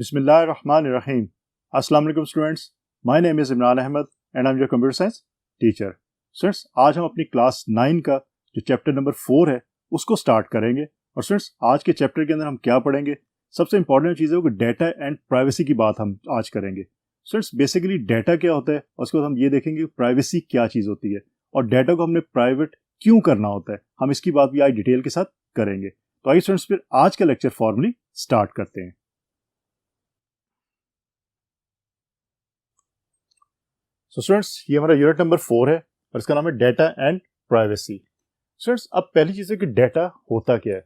Bismillahirrahmanirrahim. Assalamu alaikum students. My name is Imran Ahmed and I'm your computer science teacher. Students, आज हम अपनी class 9 का जो chapter number 4 है उसको स्टार्ट करेंगे। और स्टूडेंट्स, आज के चैप्टर के अंदर हम क्या पढ़ेंगे? सबसे इंपॉर्टेंट चीज़ है कि डाटा एंड प्राइवेसी की बात हम आज करेंगे। स्टूडेंट्स, बेसिकली डाटा क्या होता है और उसके बाद हम ये देखेंगे प्राइवेसी क्या चीज़ होती है और डाटा को हमने प्राइवेट क्यों करना होता है। हम इसकी बात भी आज डिटेल के साथ करेंगे। तो आइए स्टूडेंट्स, फिर आज का लेक्चर फॉर्मली स्टार्ट करते हैं। सो स्टूडेंट्स, ये हमारा यूनिट नंबर 4 है और इसका नाम है डाटा एंड प्राइवेसी। स्टूडेंट्स, अब पहली चीज़ है कि डाटा होता क्या है।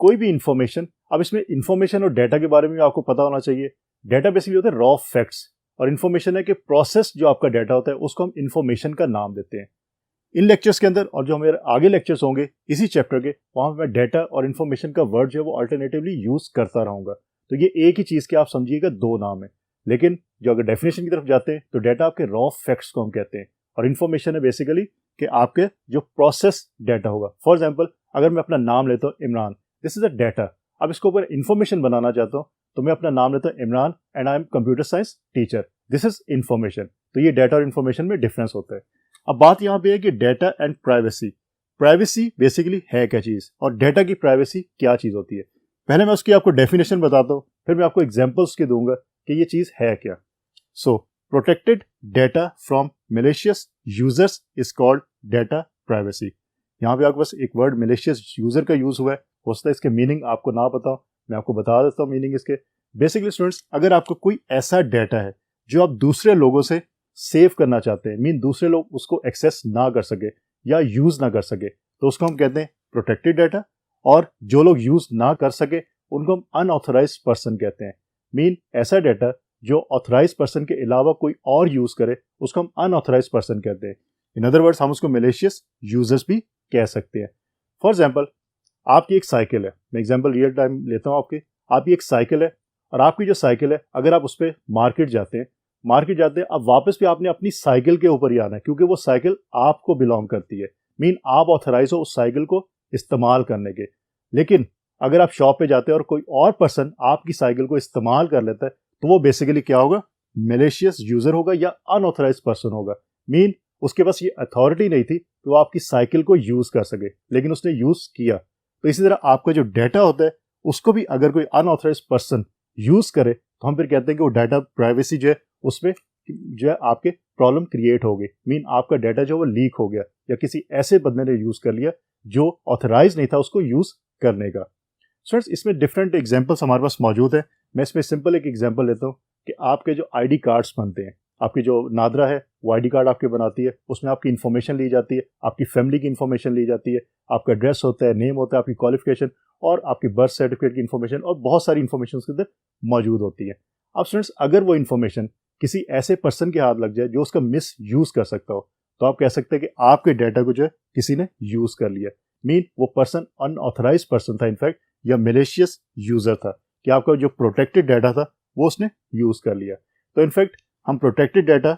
कोई भी इंफॉर्मेशन, अब इसमें इंफॉर्मेशन और डाटा के बारे में आपको पता होना चाहिए। डाटा बेसिकली होता है रॉ फैक्ट्स और इन्फॉर्मेशन है कि प्रोसेस जो आपका डाटा होता है उसको हम इंफॉर्मेशन का नाम देते हैं। इन लेक्चर्स के अंदर और जो हमारे आगे लेक्चर्स होंगे इसी चैप्टर के, वहाँ मैं डाटा और इन्फॉर्मेशन का वर्ड जो है वो अल्टरनेटिवली यूज करता रहूंगा। तो ये एक ही चीज़ के आप समझिएगा दो नाम है, लेकिन जो अगर डेफिनेशन की तरफ जाते हैं तो डाटा आपके रॉ फैक्ट्स को हम कहते हैं और इन्फॉर्मेशन है बेसिकली कि आपके जो प्रोसेस डाटा होगा। फॉर एग्जांपल, अगर मैं अपना नाम लेता हूँ Imran, this is a data. अब इसको ऊपर इन्फॉर्मेशन बनाना चाहता हूँ तो मैं अपना नाम लेता हूँ Imran and I am computer science teacher, this is information. तो ये डाटा और इन्फॉर्मेशन में डिफरेंस होता है। अब बात यहाँ पे है कि data and privacy. Privacy basically है क्या चीज़ और डाटा की प्राइवेसी क्या चीज़ होती है। पहले मैं उसकी आपको डेफिनेशन बताता हूँ, फिर मैं आपको एग्जाम्पल्स के दूंगा कि ये चीज़ है क्या। So protected data from malicious users is called data privacy. यहाँ पे आपके पास एक वर्ड malicious यूजर का यूज हुआ है, हो सकता है इसके मीनिंग आपको ना पता हो, मैं आपको बता देता हूँ मीनिंग इसके। बेसिकली स्टूडेंट्स, अगर आपको कोई ऐसा डाटा है जो आप दूसरे लोगों से सेव करना चाहते हैं, मीन दूसरे लोग उसको एक्सेस ना कर सके या यूज ना कर सके, तो उसको हम कहते हैं प्रोटेक्टेड डाटा। और जो लोग यूज ना कर सके उनको हम अनऑथराइज पर्सन कहते हैं। मीन ऐसा डाटा जो ऑथराइज पर्सन के अलावा कोई और यूज करे उसको हम अनऑथराइज पर्सन कहते हैं। इन अदर वर्ड्स, हम उसको मेलिशियस यूजर्स भी कह सकते हैं। फॉर एग्जाम्पल, आपकी एक साइकिल है, मैं एग्जाम्पल रियल टाइम लेता हूँ आपकी एक साइकिल है और आपकी जो साइकिल है, अगर आप उस पर मार्केट जाते हैं अब वापस भी आपने अपनी साइकिल के ऊपर ही आना है क्योंकि वो साइकिल आपको बिलोंग करती है। मीन आप ऑथराइज हो उस साइकिल को इस्तेमाल करने के। लेकिन अगर आप शॉप पे जाते हैं और कोई और पर्सन आपकी साइकिल को इस्तेमाल कर लेता है तो वो बेसिकली क्या होगा? मेलिशियस यूजर होगा या अनऑथराइज पर्सन होगा। मीन उसके पास ये अथॉरिटी नहीं थी कि वो आपकी साइकिल को यूज कर सके, लेकिन उसने यूज किया। तो इसी तरह आपका जो डाटा होता है उसको भी अगर कोई अनऑथराइज पर्सन यूज करे तो हम फिर कहते हैं कि वो डाटा प्राइवेसी जो है उसमें जो है आपके प्रॉब्लम क्रिएट हो गई। मीन आपका डाटा जो वो लीक हो गया या किसी ऐसे बंदे ने यूज कर लिया जो ऑथराइज नहीं था उसको यूज करने का। स्टूडेंट्स, इसमें डिफरेंट एग्जांपल्स हमारे पास मौजूद है। मैं इसमें सिंपल एक एग्जांपल लेता हूँ कि आपके जो आईडी कार्ड्स बनते हैं, आपकी जो नादरा है वो आईडी कार्ड आपके बनाती है, उसमें आपकी इन्फॉर्मेशन ली जाती है, आपकी फैमिली की इन्फॉर्मेशन ली जाती है, आपका एड्रेस होता है, नेम होता है, आपकी क्वालिफिकेशन और आपकी बर्थ सर्टिफिकेट की इन्फॉर्मेशन और बहुत सारी इन्फॉर्मेशन उसके अंदर मौजूद होती है। अब स्टूडेंट्स, अगर वो इन्फॉर्मेशन किसी ऐसे पर्सन के हाथ लग जाए जो उसका मिस यूज कर सकता हो तो आप कह सकते हैं कि आपके डाटा को जो है किसी ने यूज कर लिया। मीन वो पर्सन अनऑथराइज पर्सन था इनफैक्ट, या मेलिशियस यूजर था कि आपका जो प्रोटेक्टेड डाटा था वो उसने यूज कर लिया। तो इनफैक्ट हम protected data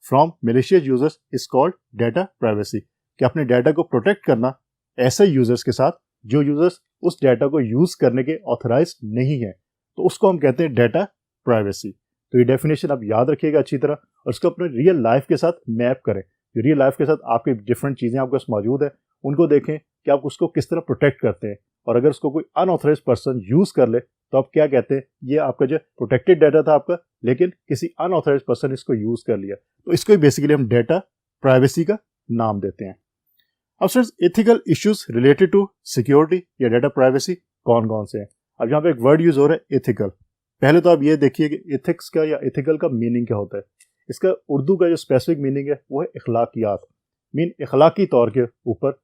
from malicious users is called data privacy, कि अपने डाटा को प्रोटेक्ट करना ऐसे यूजर्स के साथ जो यूजर्स उस डाटा को यूज करने के ऑथराइज नहीं है, तो उसको हम कहते हैं डाटा प्राइवेसी। तो ये डेफिनेशन आप याद रखिएगा अच्छी तरह और उसको अपने रियल लाइफ के साथ मैप करें। जो रियल लाइफ के साथ आपकी डिफरेंट चीज़ें आपके पास मौजूद है उनको देखें कि आप उसको किस तरह प्रोटेक्ट करते हैं। और अगर उसको कोई अनऑथराइज पर्सन यूज कर ले तो आप क्या कहते हैं? ये आपका जो प्रोटेक्टेड डाटा था आपका, लेकिन किसी अनऑथराइज पर्सन इसको यूज कर लिया, तो इसको ही बेसिकली हम डाटा प्राइवेसी का नाम देते हैं। अब sir, ethical issues related to security या डाटा प्राइवेसी कौन कौन से हैं? अब यहाँ पे एक वर्ड यूज हो रहा है एथिकल। पहले तो आप ये देखिए कि एथिक्स का या एथिकल का मीनिंग क्या होता है। इसका उर्दू का जो स्पेसिफिक मीनिंग है वो है इखलाकियात। मीन इखलाकी तौर के ऊपर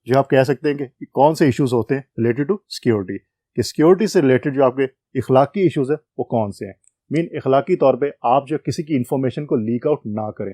जो आप कह सकते हैं कि कौन से इश्यूज होते हैं रिलेटेड टू सिक्योरिटी, कि सिक्योरिटी से रिलेटेड जो आपके इखलाकी इश्यूज है वो कौन से हैं। मीन इखलाकी तौर पे आप जो किसी की इन्फॉर्मेशन को लीक आउट ना करें।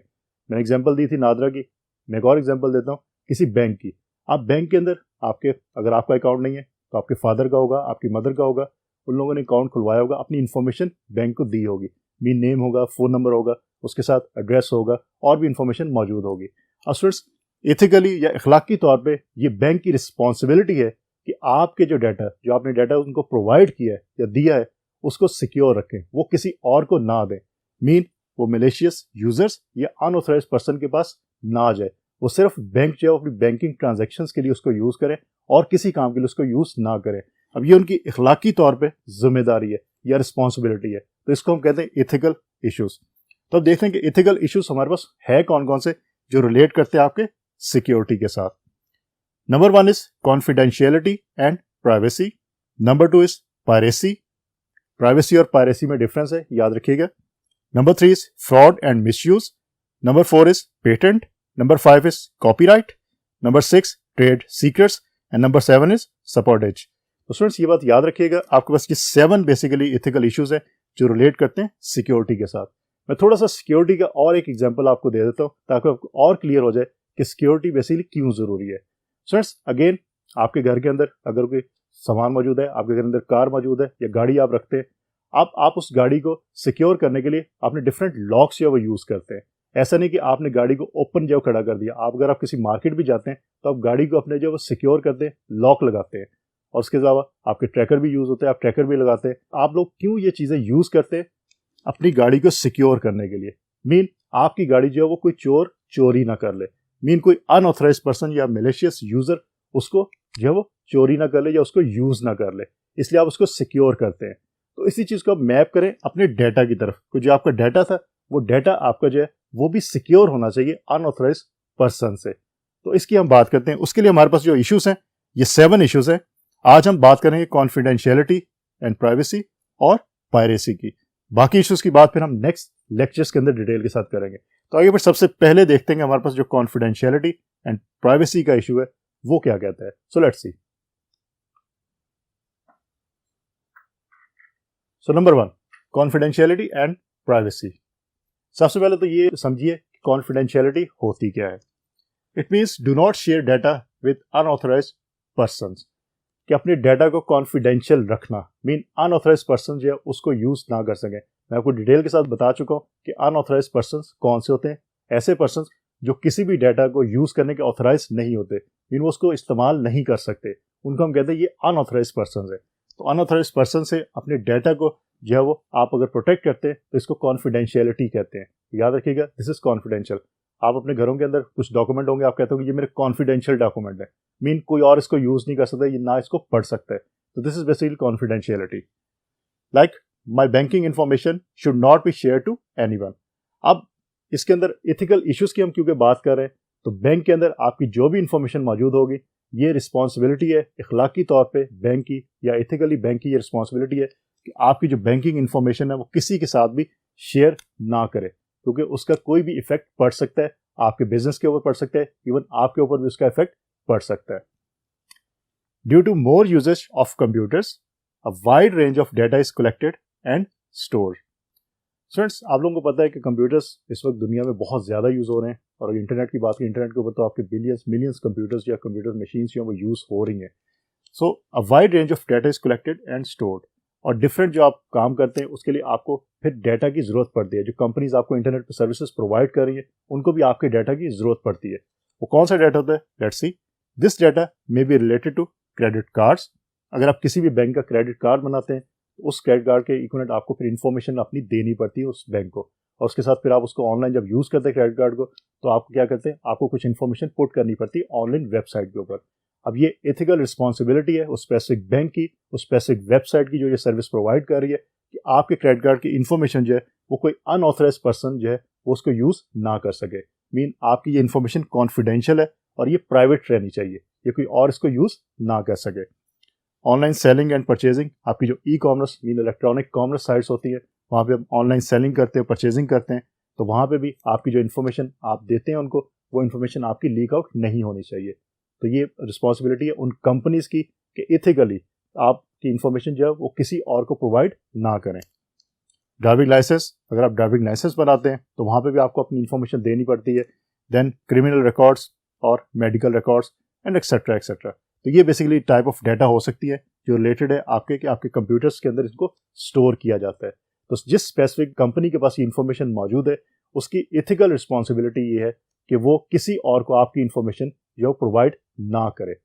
मैंने एग्जांपल दी थी नादरा की, मैं एक और एग्जांपल देता हूँ किसी बैंक की। आप बैंक के अंदर अगर आपका अकाउंट नहीं है तो आपके फादर का होगा, आपकी मदर का होगा, उन लोगों ने अकाउंट खुलवाया होगा, अपनी इन्फॉर्मेशन बैंक को दी होगी। मीन नेम होगा, फ़ोन नंबर होगा, उसके साथ एड्रेस होगा और भी इन्फॉर्मेशन मौजूद होगी। अब स्टूडेंट्स, एथिकली या अखलाकी तौर पे ये बैंक की रिस्पॉन्सिबिलिटी है कि आपके जो आपने डाटा उनको प्रोवाइड किया है या दिया है उसको सिक्योर रखें, वो किसी और को ना दें। मीन वो मेलिशियस यूजर्स या अनऑथराइज्ड पर्सन के पास ना जाए, वो सिर्फ बैंक जो है अपनी बैंकिंग ट्रांजैक्शंस के लिए उसको यूज करें और किसी काम के लिए उसको यूज ना करें। अब ये उनकी इखलाकी तौर पे जिम्मेदारी है या रिस्पॉन्सिबिलिटी है, तो इसको हम कहते हैं इथिकल इश्यूज। तो अब देखते हैं कि इथिकल इश्यूज हमारे पास है कौन कौन से जो रिलेट करते हैं आपके सिक्योरिटी के साथ। Number 1 is confidentiality and privacy. Number 2 is piracy. Privacy और पायरेसी में डिफरेंस है, याद रखिएगा। Number 3 is fraud and misuse. Number 4 is patent. Number 5 is copyright. Number 6 trade secrets and number 7 is sabotage. तो स्टूडेंट्स ये बात याद रखिएगा, आपके पास ये 7 बेसिकली इथिकल इश्यूज है जो रिलेट करते हैं सिक्योरिटी के साथ। मैं थोड़ा सा सिक्योरिटी का और एक एग्जांपल आपको दे देता हूं ताकि आपको और क्लियर हो जाए कि सिक्योरिटी बेसिकली क्यों जरूरी है। स्टूडेंट्स अगेन, आपके घर के अंदर अगर कोई सामान मौजूद है, आपके घर के अंदर कार मौजूद है या गाड़ी आप रखते हैं, आप उस गाड़ी को सिक्योर करने के लिए आपने डिफरेंट लॉक्स जो वो यूज करते हैं। ऐसा नहीं कि आपने गाड़ी को ओपन जो खड़ा कर दिया। आप अगर आप किसी मार्केट भी जाते हैं तो आप गाड़ी को अपने जो वो सिक्योर करते हैं, लॉक लगाते हैं। और उसके अलावा आपके ट्रैकर भी यूज होते हैं, आप ट्रैकर भी लगाते हैं। आप लोग क्यों ये चीजें यूज करते हैं? अपनी गाड़ी को सिक्योर करने के लिए। मीन आपकी गाड़ी जो है वो कोई चोर चोरी ना कर ले, मीन कोई अनऑथराइज्ड पर्सन या मेलिशियस यूजर उसको जो है वो चोरी ना कर ले या उसको यूज ना कर ले, इसलिए आप उसको सिक्योर करते हैं। तो इसी चीज को आप मैप करें अपने डाटा की तरफ। तो जो आपका डाटा था वो डाटा आपका जो है वो भी सिक्योर होना चाहिए अनऑथराइज्ड पर्सन से। तो इसकी हम बात करते हैं। उसके लिए हमारे पास जो इश्यूज हैं ये 7 इश्यूज हैं। आज हम बात करेंगे कॉन्फिडेंशियलिटी एंड प्राइवेसी और पायरेसी की। बाकी इश्यूज की बात फिर हम नेक्स्ट लेक्चर्स के अंदर डिटेल के साथ करेंगे। तो आगे फिर सबसे पहले देखते हैं हमारे पास जो कॉन्फिडेंशियलिटी एंड प्राइवेसी का इशू है वो क्या कहता है। So let's see. So number 1, confidentiality and privacy. सबसे पहले तो ये समझिए कॉन्फिडेंशियलिटी होती क्या है। It means do not share data with unauthorized persons, कि अपने डाटा को कॉन्फिडेंशियल रखना। मीन अनऑथराइज्ड पर्सन जो है उसको यूज ना कर सके। मैं आपको डिटेल के साथ बता चुका हूं कि अनऑथराइज्ड पर्सन कौन से होते हैं। ऐसे पर्सन जो किसी भी डाटा को यूज करने के ऑथराइज नहीं होते, मीन वो उसको इस्तेमाल नहीं कर सकते, उनको हम कहते हैं ये अनऑथराइज्ड पर्सन है। तो अनऑथराइज्ड पर्सन से अपने डाटा को जो है वो आप अगर प्रोटेक्ट करते हैं तो इसको कॉन्फिडेंशियलिटी कहते हैं। याद रखिएगा, दिस इज कॉन्फिडेंशियल। आप अपने घरों के अंदर कुछ डॉक्यूमेंट होंगे, आप कहते हो कि ये मेरे कॉन्फिडेंशियल डॉक्यूमेंट है, मीन कोई और इसको यूज नहीं कर सकता, ये ना इसको पढ़ सकता है। तो this is basically confidentiality. Like my banking information should not be share to anyone. अब इसके अंदर इथिकल इश्यूज की हम क्योंकि बात कर रहे हैं, तो बैंक के अंदर आपकी जो भी इंफॉर्मेशन मौजूद होगी, ये रिस्पॉन्सिबिलिटी है इखलाकी तौर पे बैंक की या इथिकली बैंक की ये रिस्पॉन्सिबिलिटी है कि आपकी जो बैंकिंग इंफॉर्मेशन है वो किसी के साथ भी शेयर ना करे, क्योंकि उसका कोई भी इफेक्ट पड़ सकता है, आपके बिजनेस के ऊपर पड़ सकता है, इवन आपके ऊपर भी उसका इफेक्ट पड़ सकता है। Due to more usages of computers, a wide range of data is collected and stored. Students आप लोगों को पता है कि कंप्यूटर्स इस वक्त दुनिया में बहुत ज़्यादा यूज़ हो रहे हैं, और इंटरनेट की बात की, इंटरनेट के ऊपर तो आपके बिलियंस मिलियंस कंप्यूटर्स या कंप्यूटर मशीन्स जो वो यूज़ हो रही हैं। So a wide range of data is collected and stored. और डिफरेंट जो आप काम करते हैं उसके लिए आपको फिर डाटा की ज़रूरत पड़ती है। जो कंपनीज आपको इंटरनेट पर सर्विसेज प्रोवाइड कर रही है उनको भी आपके डाटा की ज़रूरत पड़ती है। वो कौन सा डाटा होता है? Let's see. This data may be related to credit cards. अगर आप किसी भी बैंक का क्रेडिट कार्ड बनाते हैं तो उस क्रेडिट कार्ड के इक्विवेलेंट आपको फिर इन्फॉर्मेशन अपनी देनी पड़ती है उस बैंक को, और उसके साथ फिर आप उसको ऑनलाइन जब यूज़ करते हैं क्रेडिट कार्ड को, तो आप क्या करते हैं, आपको कुछ इन्फॉर्मेशन पुट करनी पड़ती है ऑनलाइन वेबसाइट के ऊपर। अब ये एथिकल रिस्पॉन्सिबिलिटी है उस स्पेसिफिक बैंक की, उस स्पेसिफिक वेबसाइट की जो ये सर्विस प्रोवाइड कर रही है कि आपके क्रेडिट कार्ड की इन्फॉर्मेशन जो है वो कोई अनऑथराइज पर्सन जो है वो उसको यूज़ ना कर सके। मीन आपकी ये इन्फॉर्मेशन कॉन्फिडेंशियल है और ये प्राइवेट रहनी चाहिए, ये कोई और इसको यूज़ ना कर सके। ऑनलाइन सेलिंग एंड परचेजिंग, आपकी जो e commerce mean electronic commerce sites होती है, वहाँ पे हम ऑनलाइन सेलिंग करते हैं, परचेजिंग करते हैं, तो वहाँ पे भी आपकी जो इन्फॉर्मेशन आप देते हैं उनको, वो इन्फॉर्मेशन आपकी लीक आउट नहीं होनी चाहिए। तो ये रिस्पॉन्सिबिलिटी है उन कंपनीज की कि इथिकली आपकी इन्फॉर्मेशन जो है वो किसी और को प्रोवाइड ना करें। ड्राइविंग लाइसेंस, अगर आप ड्राइविंग लाइसेंस बनाते हैं तो वहाँ पे भी आपको अपनी इन्फॉर्मेशन देनी पड़ती है। देन क्रिमिनल रिकॉर्ड्स और medical records and etcetera etcetera. तो ये बेसिकली टाइप ऑफ डाटा हो सकती है जो रिलेटेड है आपके कि आपके कंप्यूटर्स के अंदर इसको स्टोर किया जाता है। तो जिस स्पेसिफिक कंपनी के पास ये इन्फॉर्मेशन मौजूद है उसकी इथिकल रिस्पॉन्सिबिलिटी ये है कि वो किसी और को आपकी इन्फॉर्मेशन जो प्रोवाइड ना करे,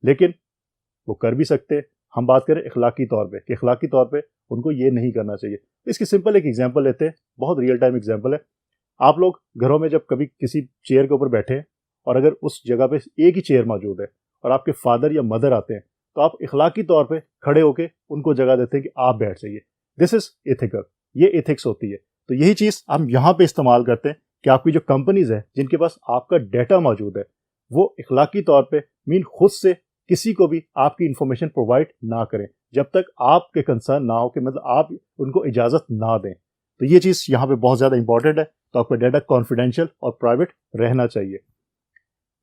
लेकिन वो कर भी सकते हैं हम बात करें इखलाकी तौर पे कि इखलाकी तौर पे उनको ये नहीं करना चाहिए। इसकी सिंपल एक एग्जांपल लेते हैं, बहुत रियल टाइम एग्जांपल है। आप लोग घरों में जब कभी किसी चेयर के ऊपर बैठे हैं और अगर उस जगह पे एक ही चेयर मौजूद है और आपके फादर या मदर आते हैं तो आप इखलाकी तौर पे खड़े होके उनको जगह देते हैं कि आप बैठ जाइए। दिस इज एथिकल, ये एथिक्स होती है। तो यही चीज़ हम यहाँ पे इस्तेमाल करते हैं कि आपकी जो कंपनीज है जिनके पास आपका डाटा मौजूद है वो इखलाकी तौर पे खुद से किसी को भी आपकी इंफॉर्मेशन प्रोवाइड ना करें जब तक आपके कंसर्न ना हो कि मतलब आप उनको इजाज़त ना दें। तो ये चीज़ यहाँ पे बहुत ज़्यादा इंपॉर्टेंट है। तो आपका डाटा कॉन्फिडेंशियल और प्राइवेट रहना चाहिए।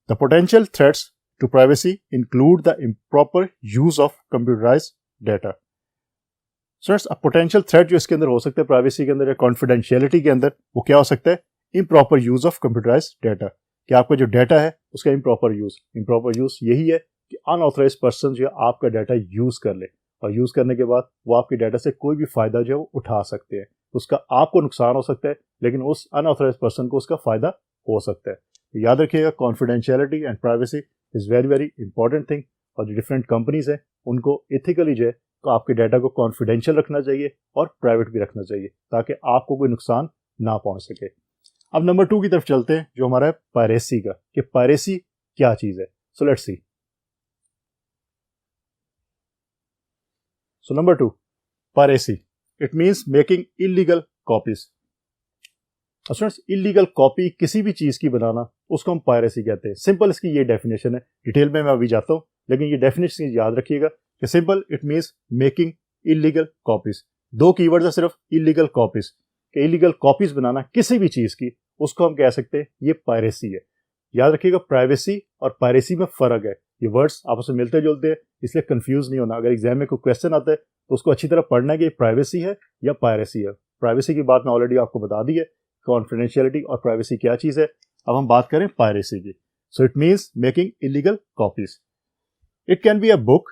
The potential threats to privacy include the improper use of computerized data. Students, अब पोटेंशियल थ्रेट जो इसके अंदर हो सकता है प्राइवेसी के अंदर या कॉन्फिडेंशियलिटी के अंदर, वो क्या हो सकता है? Improper use of computerized data. कि आपका जो डाटा है उसका इम्प्रॉपर यूज यही है कि अनऑथराइज पर्सन जो है आपका डाटा यूज कर ले और यूज करने के बाद वो आपके डाटा से कोई भी फायदा जो है वो उठा सकते हैं। उसका आपको नुकसान हो सकता है लेकिन उस अनऑथराइज पर्सन को उसका फायदा हो सकता है। तो याद रखिएगा, confidentiality and privacy is very very important thing. और जो डिफरेंट कंपनीज है उनको एथिकली जो है तो आपके डाटा को कॉन्फिडेंशियल रखना चाहिए और प्राइवेट भी रखना चाहिए ताकि आपको कोई नुकसान ना पहुंच सके। अब नंबर 2 की तरफ चलते हैं जो हमारा है पायरेसी का, कि पायरेसी क्या चीज है। So let's see. So number 2, piracy, it means making illegal copies. Students, illegal copy किसी भी चीज की बनाना उसको हम पायरेसी कहते हैं। सिंपल इसकी ये डेफिनेशन है, डिटेल में मैं अभी जाता हूं लेकिन ये डेफिनेशन याद रखिएगा कि simple it means making illegal copies. 2 keywords है सिर्फ, इलीगल कॉपीज। कि इलीगल कॉपीज बनाना किसी भी चीज की उसको हम कह सकते हैं ये पायरेसी है। याद रखिएगा, प्राइवेसी और पायरेसी में फर्क है। ये वर्ड्स आपस में मिलते जुलते हैं, इसलिए कंफ्यूज नहीं होना। अगर एग्जाम में कोई क्वेश्चन आता है तो उसको अच्छी तरह पढ़ना है कि प्राइवेसी है या पायरेसी है। प्राइवेसी की बात मैं ऑलरेडी आपको बता दी है, कॉन्फिडेंशियलिटी और प्राइवेसी क्या चीज है। अब हम बात करें पायरेसी की। So it means making illegal copies. It can be a book.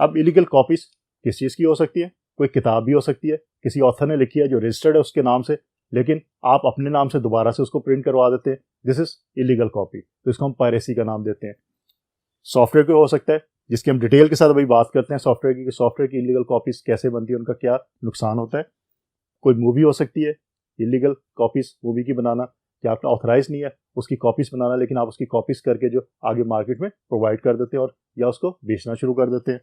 अब इलीगल कॉपीज किस चीज की हो सकती है? कोई किताब भी हो सकती है, किसी ऑथर ने लिखी है जो रजिस्टर्ड है उसके नाम से, लेकिन आप अपने नाम से दोबारा से उसको प्रिंट करवा देते हैं, दिस इज इलीगल कॉपी। तो इसको हम पायरेसी का नाम देते हैं। सॉफ्टवेयर को हो सकता है, जिसकी हम डिटेल के साथ अभी बात करते हैं सॉफ्टवेयर की, सॉफ्टवेयर की इलीगल कॉपीज कैसे बनती है, उनका क्या नुकसान होता है। कोई मूवी हो सकती है, इलीगल कॉपीज मूवी की बनाना, कि आपका ऑथराइज नहीं है उसकी कॉपीज बनाना, लेकिन आप उसकी कॉपीज करके जो आगे मार्केट में प्रोवाइड कर देते हैं और या उसको बेचना शुरू कर देते हैं।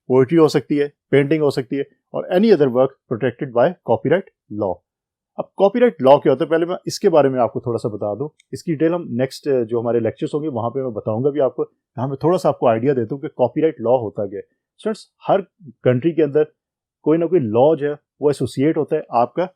पोएट्री हो सकती है, पेंटिंग हो सकती है, और any other work protected by copyright law. अब कॉपीराइट लॉ क्या होता है, पहले मैं इसके बारे में आपको थोड़ा सा बता दूं। इसकी डिटेल हम नेक्स्ट जो हमारे लेक्चर्स होंगे वहां पे मैं बताऊंगा भी आपको। यहाँ मैं थोड़ा सा आपको आइडिया देता हूँ कि कॉपीराइट लॉ होता क्या है। स्टूडेंट्स, हर कंट्री के अंदर कोई ना कोई लॉ जो है वो एसोसिएट होता है आपका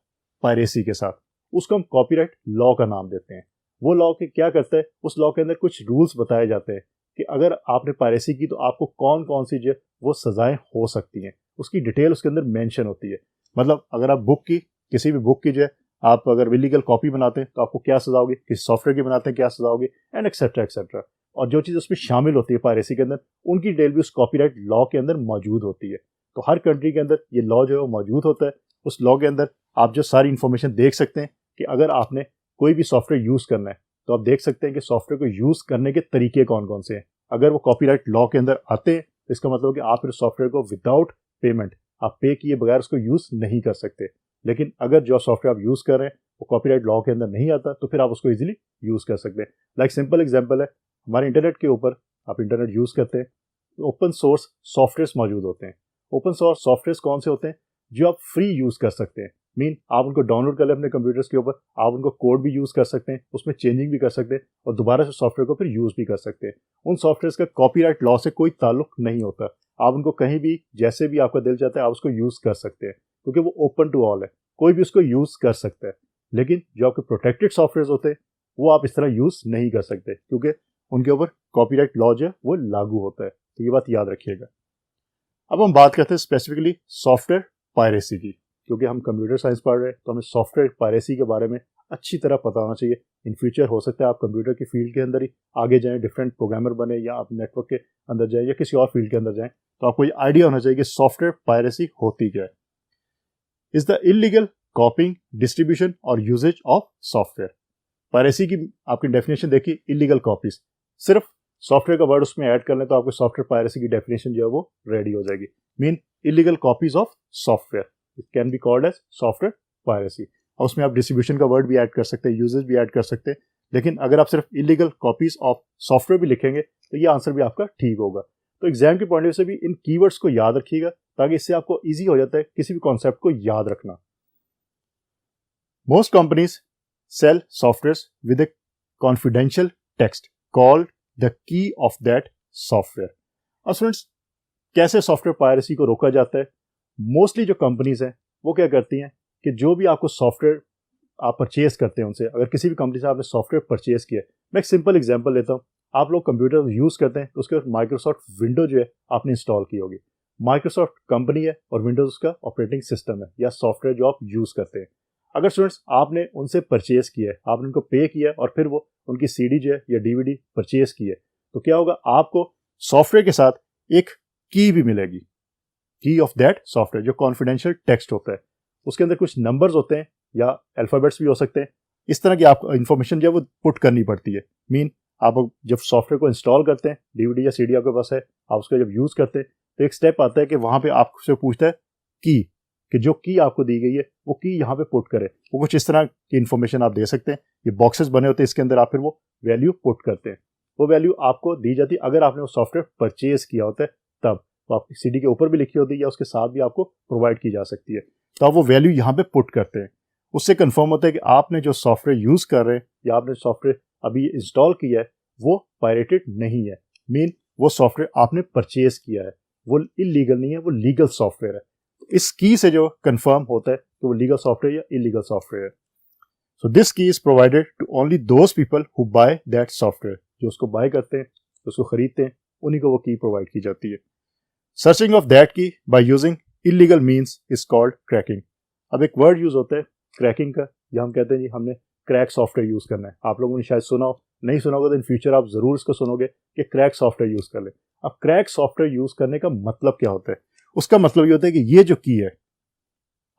पायरेसी के साथ, उसको हम कॉपीराइट लॉ का नाम देते हैं। वो लॉ के क्या करता है, उस लॉ के अंदर कुछ रूल्स बताए जाते हैं कि अगर आपने पायरेसी की तो आपको कौन कौन सी जो वो सजाएं हो सकती हैं, उसकी डिटेल उसके अंदर मेंशन होती है। मतलब अगर आप बुक की, किसी भी बुक की जो है आप अगर इलीगल कॉपी बनाते हैं तो आपको क्या सजाओगे, किसी सॉफ्टवेयर की बनाते हैं क्या सजाओगे, एंड एक्सेट्रा एक्सेट्रा। और जो चीज़ उसमें शामिल होती है पायरेसी के अंदर, उनकी डिटेल भी उस कॉपीराइट लॉ के अंदर मौजूद होती है। तो हर कंट्री के अंदर ये लॉ जो है वो मौजूद होता है। उस लॉ के अंदर आप जो सारी इंफॉर्मेशन देख सकते हैं कि अगर आपने कोई भी सॉफ्टवेयर यूज़ करना है तो आप देख सकते हैं कि सॉफ्टवेयर को यूज़ करने के तरीके कौन कौन से हैं। अगर वो कॉपीराइट लॉ के अंदर आते हैं तो इसका मतलब कि आप फिर सॉफ्टवेयर को विदाउट पेमेंट, आप पे किए बगैर उसको यूज़ नहीं कर सकते। लेकिन अगर जो सॉफ्टवेयर आप यूज़ कर रहे हैं वो कॉपीराइट लॉ के अंदर नहीं आता तो फिर आप उसको इजीली यूज़ कर सकते हैं। लाइक सिंपल एग्जांपल है, हमारे इंटरनेट के ऊपर आप इंटरनेट यूज़ करते हैं, ओपन सोर्स सॉफ्टवेयर्स मौजूद होते हैं। ओपन सोर्स सॉफ्टवेयर्स कौन से होते हैं? जो आप फ्री यूज़ कर सकते हैं। मीन आप उनको डाउनलोड कर लें अपने कंप्यूटर्स के ऊपर, आप उनको कोड भी यूज़ कर सकते हैं, उसमें चेंजिंग भी कर सकते हैं और दोबारा से सॉफ्टवेयर को फिर यूज़ भी कर सकते हैं। उन सॉफ्टवेयर्स का कॉपीराइट लॉ से कोई ताल्लुक नहीं होता। आप उनको कहीं भी जैसे भी आपका दिल चाहता है आप उसको यूज़ कर सकते हैं, क्योंकि वो ओपन टू ऑल है, कोई भी उसको यूज़ कर सकता है। लेकिन जो आपके प्रोटेक्टेड सॉफ्टवेयर होते हैं वो आप इस तरह यूज़ नहीं कर सकते, क्योंकि उनके ऊपर कॉपीराइट लॉ जो है वो लागू होता है। तो ये बात याद रखिएगा। अब हम बात करते हैं स्पेसिफिकली सॉफ्टवेयर पायरेसी की, क्योंकि हम कंप्यूटर साइंस पढ़ रहे हैं तो हमें सॉफ्टवेयर पायरेसी के बारे में अच्छी तरह पता होना चाहिए। इन फ्यूचर हो सकता है आप कंप्यूटर की फील्ड के अंदर ही आगे जाएं, डिफरेंट प्रोग्रामर बने, या आप नेटवर्क के अंदर जाएं या किसी और फील्ड के अंदर जाएं, तो आपको ये आइडिया होना चाहिए कि सॉफ्टवेयर पायरेसी होती क्या है। इज द इलीगल कॉपिंग, डिस्ट्रीब्यूशन और यूजेज ऑफ सॉफ्टवेयर। पायरेसी की आपकी डेफिनेशन देखिए, इलीगल कॉपीज, सिर्फ सॉफ्टवेयर का वर्ड उसमें ऐड कर लें तो आपको सॉफ्टवेयर पायरेसी की डेफिनेशन जो है वो रेडी हो जाएगी। Mean illegal copies of software, it can be called as software piracy. और उसमें आप डिस्ट्रीब्यूशन का वर्ड भी ऐड कर सकते हैं, यूजेस भी ऐड कर सकते हैं, लेकिन अगर आप सिर्फ इलीगल कॉपीज ऑफ सॉफ्टवेयर भी लिखेंगे तो ये आंसर भी आपका ठीक होगा। तो एग्जाम के पॉइंट ऑफ व्यू से भी इन कीवर्ड्स को याद रखिएगा ताकि इससे आपको इजी हो जाता है किसी भी कॉन्सेप्ट को याद रखना। Most companies sell software with a confidential text called the key of that software. और स्टूडेंट्स, कैसे सॉफ्टवेयर पायरेसी को रोका जाता है? मोस्टली जो कंपनीज हैं वो क्या करती हैं कि जो भी आपको सॉफ्टवेयर आप परचेज करते हैं उनसे, अगर किसी भी कंपनी से आपने सॉफ्टवेयर परचेज किया, मैं एक सिंपल एग्जांपल लेता हूं। आप लोग कंप्यूटर यूज करते हैं तो उसके बाद माइक्रोसॉफ्ट विंडो जो है आपने इंस्टॉल की होगी। माइक्रोसॉफ्ट कंपनी है और विंडोज उसका ऑपरेटिंग सिस्टम है या सॉफ्टवेयर जो आप यूज करते हैं। अगर स्टूडेंट्स आपने उनसे परचेज किया है, आपने उनको पे किया है और फिर वो उनकी सीडी जो है या डीवीडी परचेज की है, तो क्या होगा, आपको सॉफ्टवेयर के साथ एक की भी मिलेगी, की ऑफ दैट सॉफ्टवेयर, जो कॉन्फिडेंशियल टेक्स्ट होता है। उसके अंदर कुछ नंबर्स होते हैं या अल्फाबेट्स भी हो सकते हैं। इस तरह की आपको इंफॉर्मेशन जो है वो पुट करनी पड़ती है। मीन आप जब सॉफ्टवेयर को इंस्टॉल करते हैं, डीवीडी या सीडी आपके पास है, आप उसको जब यूज करते हैं तो एक स्टेप आता है कि वहां पे आपसे पूछता है की, कि जो की आपको दी गई है वो की यहाँ पे पुट करे। वो कुछ इस तरह की इंफॉर्मेशन आप दे सकते हैं। ये बॉक्सेस बने होते हैं, इसके अंदर आप फिर वो वैल्यू पुट करते हैं। वो वैल्यू आपको दी जाती है अगर आपने वो सॉफ्टवेयर परचेज किया होता है तब। तो आपकी सीडी के ऊपर भी लिखी होती है या उसके साथ भी आपको प्रोवाइड की जा सकती है। तो आप वो वैल्यू यहाँ पे पुट करते हैं। उससे कंफर्म होता है कि आपने जो सॉफ्टवेयर यूज कर रहे हैं या आपने सॉफ्टवेयर अभी इंस्टॉल किया है वो पायरेटेड नहीं है। मीन वो सॉफ्टवेयर आपने परचेज किया है, वो इलीगल नहीं है, वो लीगल सॉफ्टवेयर है। इस की से जो कंफर्म होता है कि वो लीगल सॉफ्टवेयर या इलीगल सॉफ्टवेयर है। So this key is provided to only those people who buy that software. जो उसको बाय करते हैं, उसको खरीदते हैं, उन्हीं को वो की प्रोवाइड की जाती है। सर्चिंग ऑफ दैट की by using illegal means is called cracking. अब एक वर्ड यूज होता है क्रैकिंग का, या हम कहते हैं जी हमने क्रैक सॉफ्टवेयर यूज करना है। आप लोगों ने शायद सुना हो, नहीं सुना होगा तो इन फ्यूचर आप जरूर इसको सुनोगे कि क्रैक सॉफ्टवेयर यूज कर ले। अब क्रैक सॉफ्टवेयर यूज करने का मतलब क्या होता है? उसका मतलब ये होता है कि ये जो की है,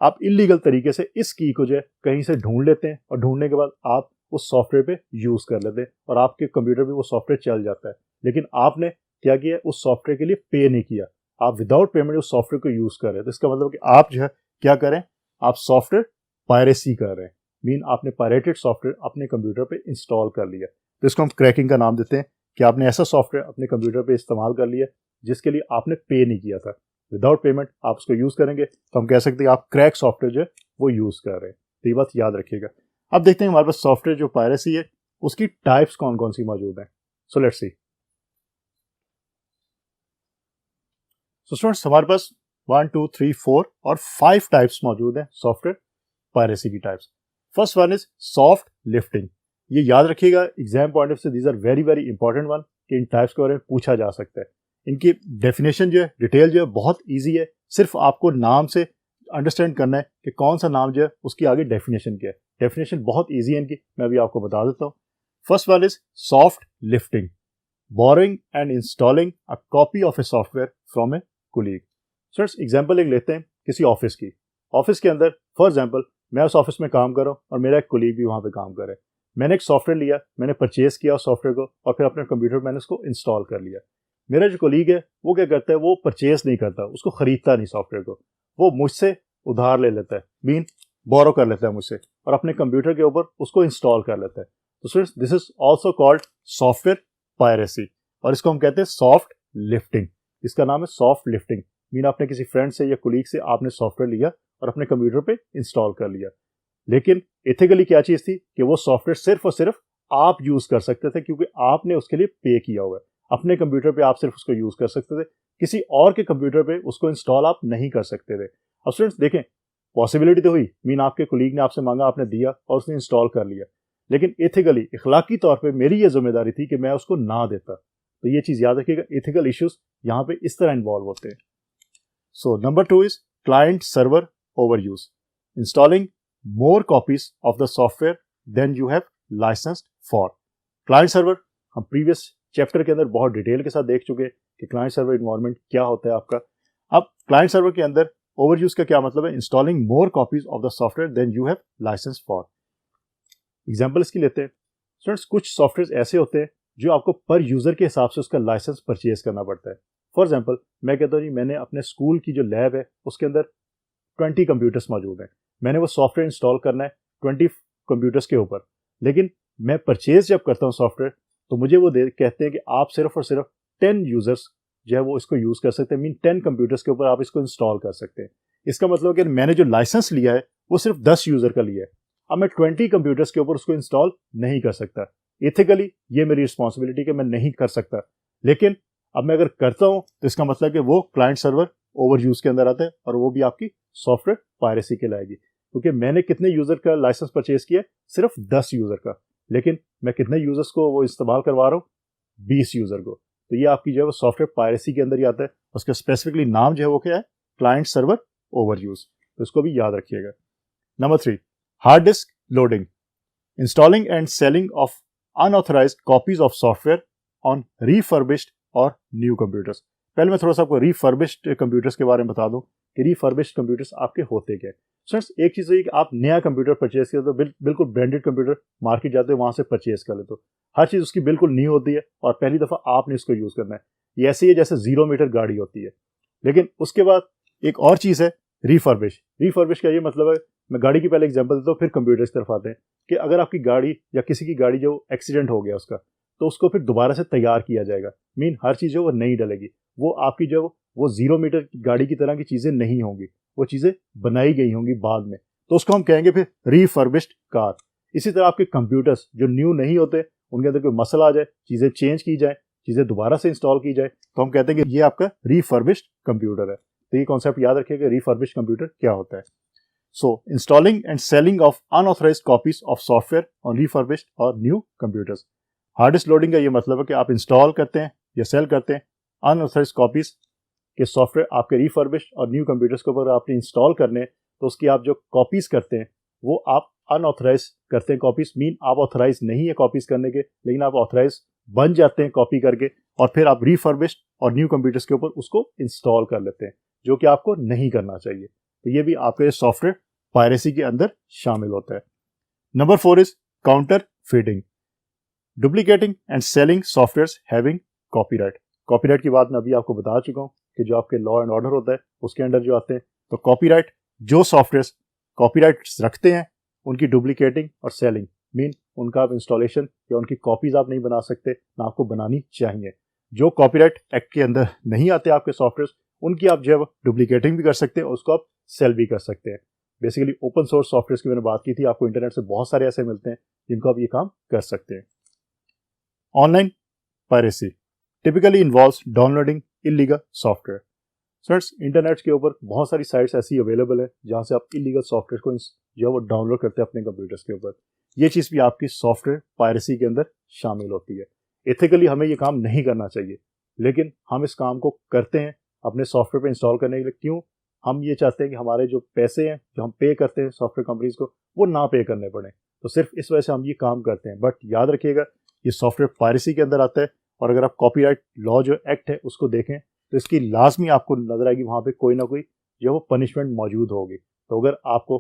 आप इलीगल तरीके से इस की को जो है कहीं से ढूंढ लेते हैं और ढूंढने के बाद आप उस सॉफ्टवेयर पे यूज कर लेते हैं और आपके कंप्यूटर पे वो सॉफ्टवेयर चल जाता है। लेकिन आपने क्या किया, उस सॉफ्टवेयर के लिए पे नहीं किया, आप विदाउट पेमेंट उस सॉफ्टवेयर को यूज कर रहे हैं। तो इसका मतलब कि आप जो है क्या करें, आप सॉफ्टवेयर पायरेसी कर रहे हैं। मीन आपने पायरेटेड सॉफ्टवेयर अपने कंप्यूटर पे इंस्टॉल कर लिया। तो इसको हम क्रैकिंग का नाम देते हैं कि आपने ऐसा सॉफ्टवेयर अपने कंप्यूटर पे इस्तेमाल कर लिया जिसके लिए आपने पे नहीं किया था। विदाउट पेमेंट आप उसको यूज करेंगे तो हम कह सकते हैं आप क्रैक सॉफ्टवेयर जो है वो यूज कर रहे हैं। तो ये बात याद रखिएगा। अब देखते हैं हमारे पास सॉफ्टवेयर जो पायरेसी है उसकी टाइप्स कौन कौन सी मौजूद हैं। सो लेट्स सी। सो स्टूडेंट्स, हमारे पास 1 2 3 4 और 5 टाइप्स मौजूद हैं सॉफ्टवेयर पायरेसी की types. First one is soft lifting. ये याद रखिएगा, एग्जाम पॉइंट ऑफ से these are very very important one, कि इन टाइप्स के बारे में पूछा जा सकता है। इनकी डेफिनेशन जो है, डिटेल जो है बहुत इजी है। सिर्फ आपको नाम से अंडरस्टैंड करना है कि कौन सा नाम जो है उसकी आगे डेफिनेशन क्या है। डेफिनेशन बहुत इजी है इनकी, मैं अभी आपको बता देता हूँ। First one is soft lifting, borrowing and installing a copy of a software from A colleague. Sir example एक लेते हैं किसी ऑफिस की। ऑफिस के अंदर फॉर एग्जाम्पल मैं उस ऑफिस में काम कर रहा हूँ और मेरा एक कोलीग भी वहाँ पे काम कर रहा है। मैंने एक सॉफ्टवेयर लिया, मैंने परचेज किया उस सॉफ्टवेयर को और फिर अपने कंप्यूटर पर मैंने उसको इंस्टॉल कर लिया। मेरा जो कोलीग है वो क्या करता है, वो परचेज नहीं करता, उसको खरीदता नहीं सॉफ्टवेयर को, वो मुझसे उधार ले लेता है, मीन बोरो कर लेता है मुझसे और अपने कंप्यूटर के ऊपर उसको इंस्टॉल कर लेता है। तो students, this is also called software piracy और इसको हम कहते हैं सॉफ्ट लिफ्टिंग। इसका नाम है सॉफ्ट लिफ्टिंग। मीन आपने किसी फ्रेंड से या कोलीग से आपने सॉफ्टवेयर लिया और अपने कंप्यूटर पे इंस्टॉल कर लिया, लेकिन एथिकली क्या चीज थी कि वो सॉफ्टवेयर सिर्फ और सिर्फ आप यूज कर सकते थे क्योंकि आपने उसके लिए पे किया हुआ है। अपने कंप्यूटर पे आप सिर्फ उसको यूज कर सकते थे, किसी और के कंप्यूटर पे उसको इंस्टॉल आप नहीं कर सकते थे। अब स्टूडेंट्स देखें, पॉसिबिलिटी तो हुई, मीन आपके कोलीग ने आपसे मांगा, आपने दिया और उसने इंस्टॉल कर लिया, लेकिन एथिकली इखलाकी तौर पे मेरी ये जिम्मेदारी थी कि मैं उसको ना देता। तो ये चीज याद रखिएगा, एथिकल इश्यूज यहाँ पे इस तरह इन्वॉल्व होते हैं। So number 2 is client server overuse, installing more copies of the software then you have licensed for. Client server हम प्रीवियस चैप्टर के अंदर बहुत डिटेल के साथ देख चुके हैं कि क्लाइंट सर्वर इन्वायरमेंट क्या होता है आपका। अब क्लाइंट सर्वर के अंदर ओवरयूज का क्या मतलब है, installing more copies of the software then you have license for. Example इसकी लेते हैं। स्टूडेंट्स, कुछ सॉफ्टवेयर ऐसे होते हैं जो आपको पर यूज़र के हिसाब से उसका लाइसेंस परचेज करना पड़ता है। फॉर एग्जांपल मैं कहता हूँ जी मैंने अपने स्कूल की जो लैब है उसके अंदर 20 कंप्यूटर्स मौजूद हैं, मैंने वो सॉफ्टवेयर इंस्टॉल करना है 20 कंप्यूटर्स के ऊपर, लेकिन मैं परचेज जब करता हूँ सॉफ्टवेयर तो मुझे वो कहते हैं कि आप सिर्फ और सिर्फ 10 यूज़र्स जो है वो इसको यूज़ कर सकते हैं, मीन 10 कंप्यूटर्स के ऊपर आप इसको इंस्टॉल कर सकते हैं। इसका मतलब कि मैंने जो लाइसेंस लिया है वो सिर्फ 10 यूज़र का लिया है, अब मैं 20 कंप्यूटर्स के ऊपर उसको इंस्टॉल नहीं कर सकता। एथिकली ये मेरी रिस्पॉन्सिबिलिटी कि मैं नहीं कर सकता, लेकिन अब मैं अगर करता हूं तो इसका मतलब कि वो क्लाइंट सर्वर ओवर यूज के अंदर आता है और वो भी आपकी सॉफ्टवेयर पायरेसी के लाएगी, क्योंकि मैंने कितने यूजर का लाइसेंस परचेज किया, सिर्फ 10 यूजर का, लेकिन मैं कितने यूजर्स को वो इस्तेमाल करवा रहा हूँ, 20 यूजर को। तो ये आपकी जो है वो सॉफ्टवेयर पायरेसी के अंदर ही आता है। उसका स्पेसिफिकली नाम जो है वो क्या है, क्लाइंट सर्वर ओवर यूज, तो इसको भी याद रखिएगा। Number 3, hard disk loading, installing and selling of unauthorized copies of software on refurbished और न्यू कंप्यूटर्स। पहले मैं थोड़ा सा आपको रिफर्बिश्ड कंप्यूटर्स के बारे में बता दूं कि रिफर्बिश्ड कंप्यूटर्स आपके होते क्या है। फ्रेंड्स एक चीज़ है कि आप नया कंप्यूटर परचेज करते हो, बिल्कुल ब्रांडेड कंप्यूटर मार्केट जाते हो वहां से परचेज कर लेते हो, हर चीज़ उसकी बिल्कुल न्यू होती है और पहली दफ़ा आपने इसको यूज़ करना है। ये ऐसे ही है जैसे 0 मीटर गाड़ी होती है। लेकिन उसके बाद एक और चीज़ है रिफर्बिश। रिफर्बिश का ये मतलब है, मैं गाड़ी की पहले एग्जांपल देता हूँ फिर कंप्यूटर की तरफ आते हैं, कि अगर आपकी गाड़ी या किसी की गाड़ी जो एक्सीडेंट हो गया उसका, तो उसको फिर दोबारा से तैयार किया जाएगा, मीन हर चीज़ जो वो नई डलेगी, वो आपकी जो वो 0 मीटर गाड़ी की तरह की चीज़ें नहीं होंगी, वो चीज़ें बनाई गई होंगी बाद में, तो उसको हम कहेंगे फिर रिफर्बिश्ड कार। इसी तरह आपके कंप्यूटर्स जो न्यू नहीं होते, उनके अंदर कोई मसला आ जाए, चीज़ें चेंज की जाए, चीज़ें दोबारा से इंस्टॉल की जाए, तो हम कहते हैं कि ये आपका रिफर्बिश्ड कंप्यूटर है। तो ये कॉन्सेप्ट याद रखिएगा रिफर्बिश्ड कंप्यूटर क्या होता है। So, installing and selling of unauthorized copies of software on refurbished और new computers. Hard disk loading का ये मतलब है कि आप इंस्टॉल करते हैं या सेल करते हैं अनऑथराइज्ड कॉपीज के सॉफ्टवेयर आपके रिफर्बिश्ड और न्यू कंप्यूटर्स के ऊपर आपने इंस्टॉल करने, तो उसकी आप जो कॉपीज करते हैं वो आप अनऑथराइज करते हैं कॉपीज, मीन आप ऑथराइज नहीं है कॉपीज करने के, लेकिन आप ऑथराइज बन जाते हैं कॉपी करके, और फिर आप रिफर्बिश्ड और न्यू कंप्यूटर्स के ऊपर उसको इंस्टॉल कर लेते हैं, जो कि आपको नहीं करना चाहिए। तो ये भी आपके सॉफ्टवेयर पायरेसी के अंदर शामिल होता है। Number 4 is counter feeding, duplicating and selling software having copyright. Copyright की बात मैं अभी आपको बता चुका हूं कि जो आपके लॉ एंड ऑर्डर होता है उसके अंडर जो आते हैं, तो कॉपीराइट, जो सॉफ्टवेयर कॉपीराइट रखते हैं उनकी डुप्लीकेटिंग और सेलिंग, मीन उनका आप इंस्टॉलेशन या उनकी कॉपीज आप नहीं बना सकते, ना आपको बनानी चाहिए। जो कॉपीराइट एक्ट के अंदर नहीं आते आपके सॉफ्टवेयर, उनकी आप जो है डुप्लीकेटिंग भी कर सकते हैं और उसको आप सेल भी कर सकते हैं। बेसिकली ओपन सोर्स सॉफ्टवेयर की मैंने बात की थी, आपको इंटरनेट से बहुत सारे ऐसे मिलते हैं जिनको आप ये काम कर सकते हैं। Online piracy typically involves downloading illegal software. Friends internet के ऊपर बहुत सारी साइट्स ऐसी अवेलेबल है जहां से आप इलीगल सॉफ्टवेयर को जो है वो डाउनलोड करते हैं अपने कंप्यूटर्स के ऊपर। ये चीज़ भी आपकी सॉफ्टवेयर पायरेसी के अंदर शामिल होती है। एथिकली हमें ये काम नहीं करना चाहिए, लेकिन हम इस काम को करते हैं अपने सॉफ्टवेयर पर इंस्टॉल करने के लिए। क्यों? हम ये चाहते हैं कि हमारे जो पैसे हैं जो हम पे करते हैं सॉफ्टवेयर कंपनीज को, वो ना पे करने पड़े, तो सिर्फ इस वजह से हम ये काम करते हैं। बट याद रखिएगा ये सॉफ्टवेयर पायरेसी के अंदर आता है, और अगर आप कॉपीराइट लॉ जो एक्ट है उसको देखें तो इसकी लाजमी आपको नजर आएगी वहां पे कोई ना कोई जो वो पनिशमेंट मौजूद होगी। तो अगर आपको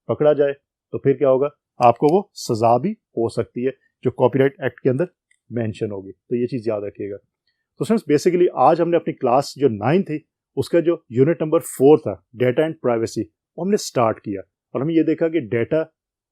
पकड़ा जाए तो फिर क्या होगा, आपको वो सजा भी हो सकती है जो कॉपीराइट एक्ट के अंदर मेंशन होगी। तो ये चीज़ याद रखिएगा। तो फ्रेंड्स बेसिकली आज हमने अपनी क्लास जो 9 थी उसका जो यूनिट नंबर 4 था, डेटा एंड प्राइवेसी, वो हमने स्टार्ट किया और हमने ये देखा कि डेटा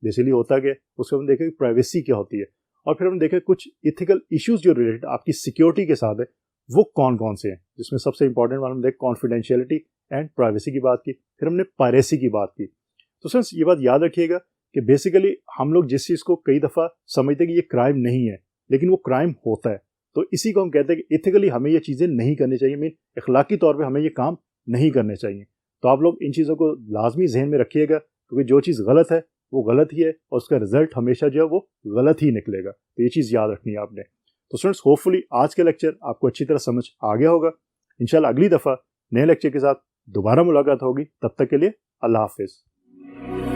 बेसिकली होता क्या है, उसको हमने देखा कि प्राइवेसी क्या होती है, और फिर हमने देखा कुछ इथिकल इश्यूज जो रिलेटेड आपकी सिक्योरिटी के साथ है वो कौन कौन से हैं, जिसमें सबसे इंपॉर्टेंट वाला हमने देखा कॉन्फिडेंशियलिटी एंड प्राइवेसी की बात की, फिर हमने पायरेसी की बात की। तो फ्रेंड्स ये बात याद रखिएगा कि बेसिकली हम लोग जिस चीज़ को कई दफ़ा समझते हैं कि ये क्राइम नहीं है, लेकिन वो क्राइम होता है, तो इसी को हम कहते हैं कि इथिकली हमें ये चीज़ें नहीं करनी चाहिए, मीन इखलाकी तौर पे हमें ये काम नहीं करने चाहिए। तो आप लोग इन चीज़ों को लाजमी जहन में रखिएगा, क्योंकि जो चीज़ गलत है वो गलत ही है और उसका रिजल्ट हमेशा जो है वो गलत ही निकलेगा। तो ये चीज़ याद रखनी है आपने। तो स्टूडेंट्स होपफुली आज का लेक्चर आपको अच्छी तरह समझ आ गया होगा। इंशाल्लाह अगली दफ़ा नए लेक्चर के साथ दोबारा मुलाकात होगी। तब तक के लिए अल्लाह हाफिज़।